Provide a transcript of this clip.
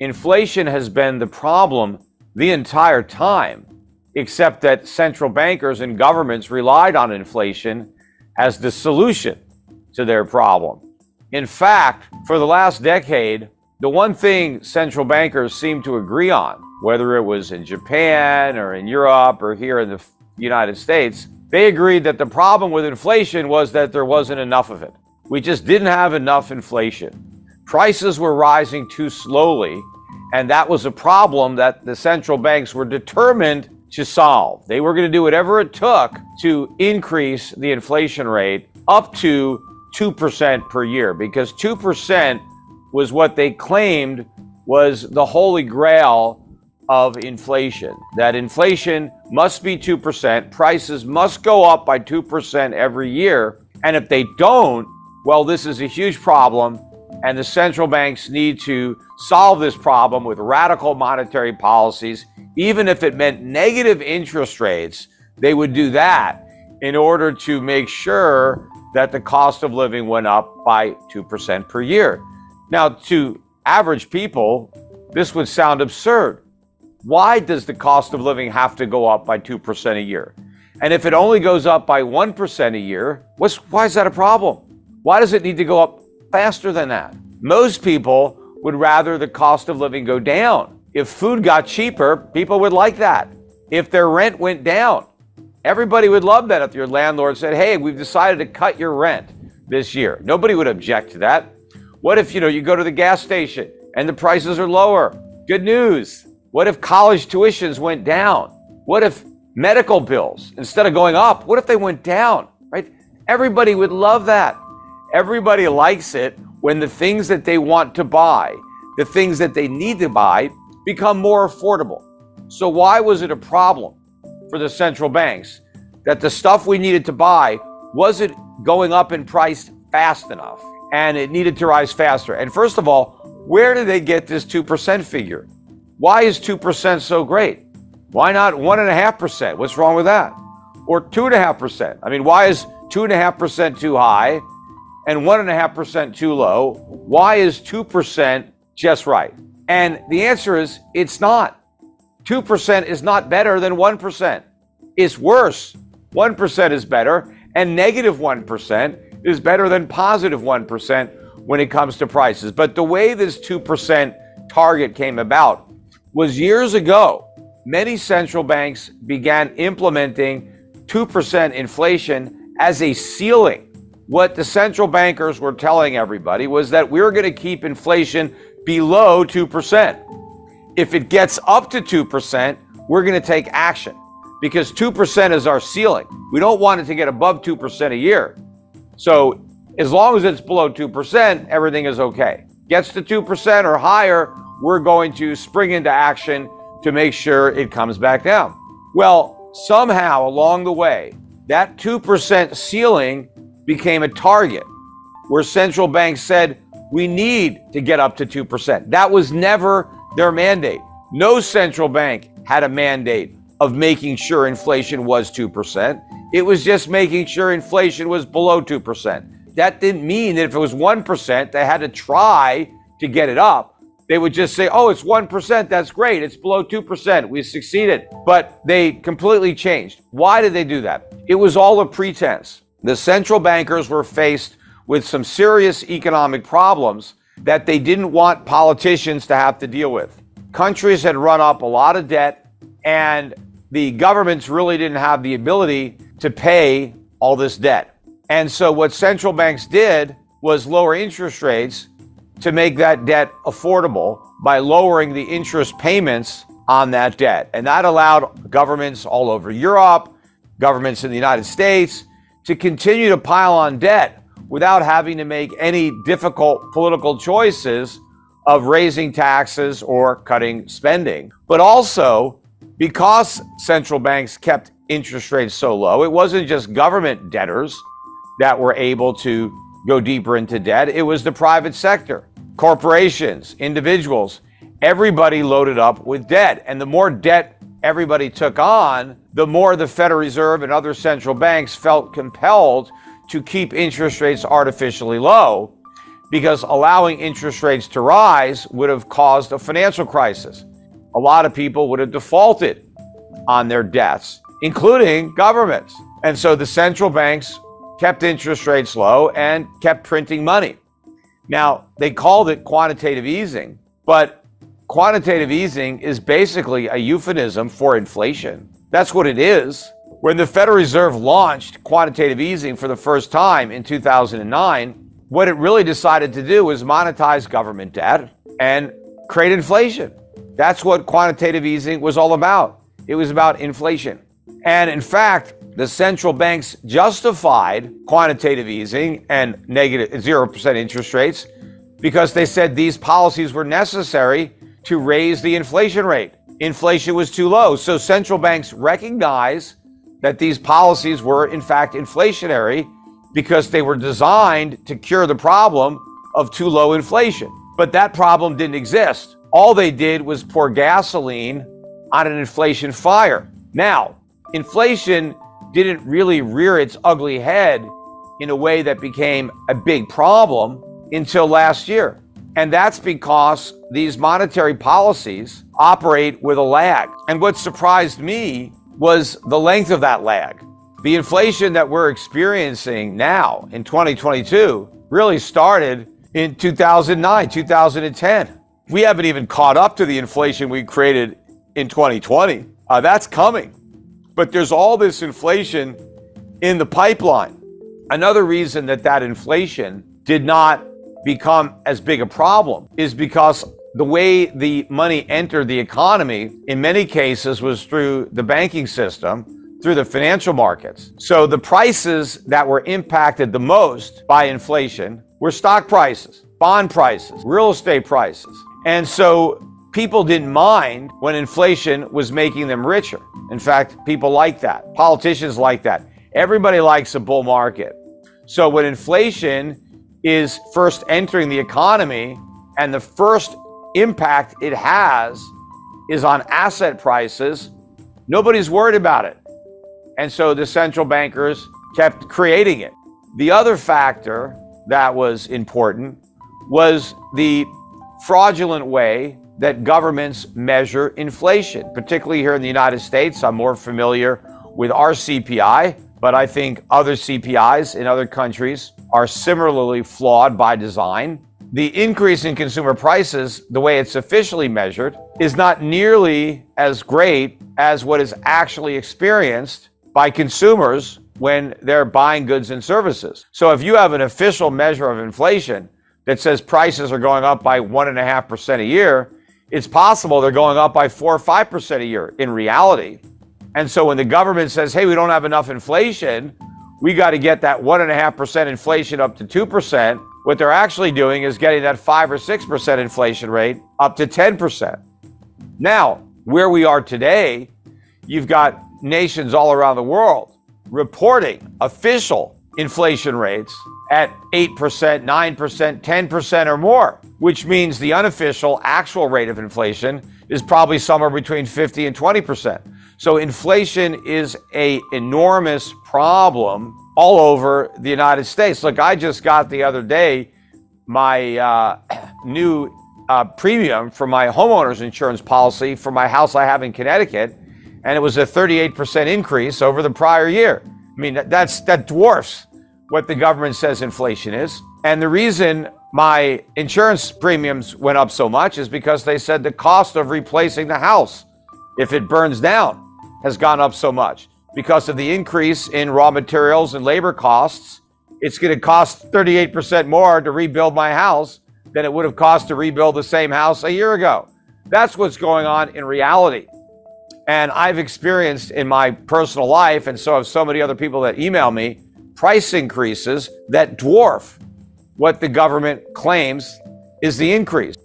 inflation has been the problem the entire time, except that central bankers and governments relied on inflation as the solution to their problem. In fact, for the last decade, the one thing central bankers seemed to agree on, whether it was in Japan or in Europe or here in the United States, they agreed that the problem with inflation was that there wasn't enough of it. We just didn't have enough inflation. Prices were rising too slowly, and that was a problem that the central banks were determined to solve. They were going to do whatever it took to increase the inflation rate up to 2% per year, because 2% was what they claimed was the holy grail of inflation. That inflation must be 2%, prices must go up by 2% every year, and if they don't, well, this is a huge problem, and the central banks need to solve this problem with radical monetary policies. Even if it meant negative interest rates, they would do that in order to make sure that the cost of living went up by 2% per year. Now, to average people, this would sound absurd. Why does the cost of living have to go up by 2% a year? And if it only goes up by 1% a year, why is that a problem? Why does it need to go up faster than that? Most people would rather the cost of living go down. If food got cheaper, people would like that. If their rent went down, everybody would love that. If your landlord said, hey, we've decided to cut your rent this year, nobody would object to that. What if, you go to the gas station and the prices are lower? Good news. What if college tuitions went down? What if medical bills, instead of going up, what if they went down, right? Everybody would love that. Everybody likes it when the things that they want to buy, the things that they need to buy, become more affordable. So why was it a problem for the central banks that the stuff we needed to buy wasn't going up in price fast enough, and it needed to rise faster? And first of all, where did they get this 2% figure? Why is 2% so great? Why not 1.5%? What's wrong with that? Or 2.5%? I mean, why is 2.5% too high and 1.5% too low? Why is 2% just right? And the answer is, it's not. 2% is not better than 1%. It's worse. 1% is better, and negative 1% is better than positive 1% when it comes to prices. But the way this 2% target came about was years ago. Many central banks began implementing 2% inflation as a ceiling. What the central bankers were telling everybody was that we're going to keep inflation below 2%. If it gets up to 2%, we're going to take action, because 2% is our ceiling. We don't want it to get above 2% a year. So as long as it's below 2%, everything is okay. Gets to 2% or higher, we're going to spring into action to make sure it comes back down. Well, somehow along the way, that 2% ceiling became a target where central banks said, we need to get up to 2%. That was never their mandate. No central bank had a mandate of making sure inflation was 2%. It was just making sure inflation was below 2%. That didn't mean that if it was 1%, they had to try to get it up. They would just say, oh, it's 1%, that's great, it's below 2%, we succeeded. But they completely changed. Why did they do that? It was all a pretense. The central bankers were faced with some serious economic problems that they didn't want politicians to have to deal with. Countries had run up a lot of debt, and the governments really didn't have the ability to pay all this debt. And so what central banks did was lower interest rates to make that debt affordable by lowering the interest payments on that debt. And that allowed governments all over Europe, governments in the United States, to continue to pile on debt without having to make any difficult political choices of raising taxes or cutting spending. But also, because central banks kept interest rates so low, it wasn't just government debtors that were able to go deeper into debt. It was the private sector, corporations, individuals, everybody loaded up with debt. And the more debt everybody took on, the more the Federal Reserve and other central banks felt compelled to keep interest rates artificially low, because allowing interest rates to rise would have caused a financial crisis. A lot of people would have defaulted on their debts, including governments. And so the central banks kept interest rates low and kept printing money. Now, they called it quantitative easing, but quantitative easing is basically a euphemism for inflation. That's what it is. When the Federal Reserve launched quantitative easing for the first time in 2009, what it really decided to do was monetize government debt and create inflation. That's what quantitative easing was all about. It was about inflation. And in fact, the central banks justified quantitative easing and negative 0% interest rates because they said these policies were necessary to raise the inflation rate. Inflation was too low. So central banks recognize that these policies were in fact inflationary because they were designed to cure the problem of too low inflation. But that problem didn't exist. All they did was pour gasoline on an inflation fire. Now, inflation didn't really rear its ugly head in a way that became a big problem until last year. And that's because these monetary policies operate with a lag. And what surprised me was the length of that lag. The inflation that we're experiencing now in 2022 really started in 2009, 2010. We haven't even caught up to the inflation we created in 2020. That's coming. But there's all this inflation in the pipeline. Another reason that inflation did not become as big a problem is because the way the money entered the economy in many cases was through the banking system, through the financial markets. So the prices that were impacted the most by inflation were stock prices, bond prices, real estate prices. And so people didn't mind when inflation was making them richer. In fact, people like that. Politicians like that. Everybody likes a bull market. So when inflation is first entering the economy and the first impact it has is on asset prices, nobody's worried about it. And so the central bankers kept creating it. The other factor that was important was the fraudulent way that governments measure inflation, particularly here in the United States. I'm more familiar with our CPI, but I think other CPIs in other countries are similarly flawed by design. The increase in consumer prices, the way it's officially measured, is not nearly as great as what is actually experienced by consumers when they're buying goods and services. So if you have an official measure of inflation that says prices are going up by 1.5% a year, it's possible they're going up by 4 or 5% a year in reality. And so when the government says, hey, we don't have enough inflation, we got to get that 1.5% inflation up to 2%, what they're actually doing is getting that 5 or 6% inflation rate up to 10%. Now, where we are today, you've got nations all around the world reporting official inflation rates at 8%, 9%, 10% or more, which means the unofficial actual rate of inflation is probably somewhere between 50 and 20%. So inflation is an enormous problem all over the United States. Look, I just got the other day my new premium for my homeowner's insurance policy for my house I have in Connecticut, and it was a 38% increase over the prior year. I mean, that dwarfs what the government says inflation is. And the reason my insurance premiums went up so much is because they said the cost of replacing the house, if it burns down, has gone up so much. Because of the increase in raw materials and labor costs, it's going to cost 38% more to rebuild my house than it would have cost to rebuild the same house a year ago. That's what's going on in reality. And I've experienced in my personal life, and so have so many other people that email me, price increases that dwarf what the government claims is the increase.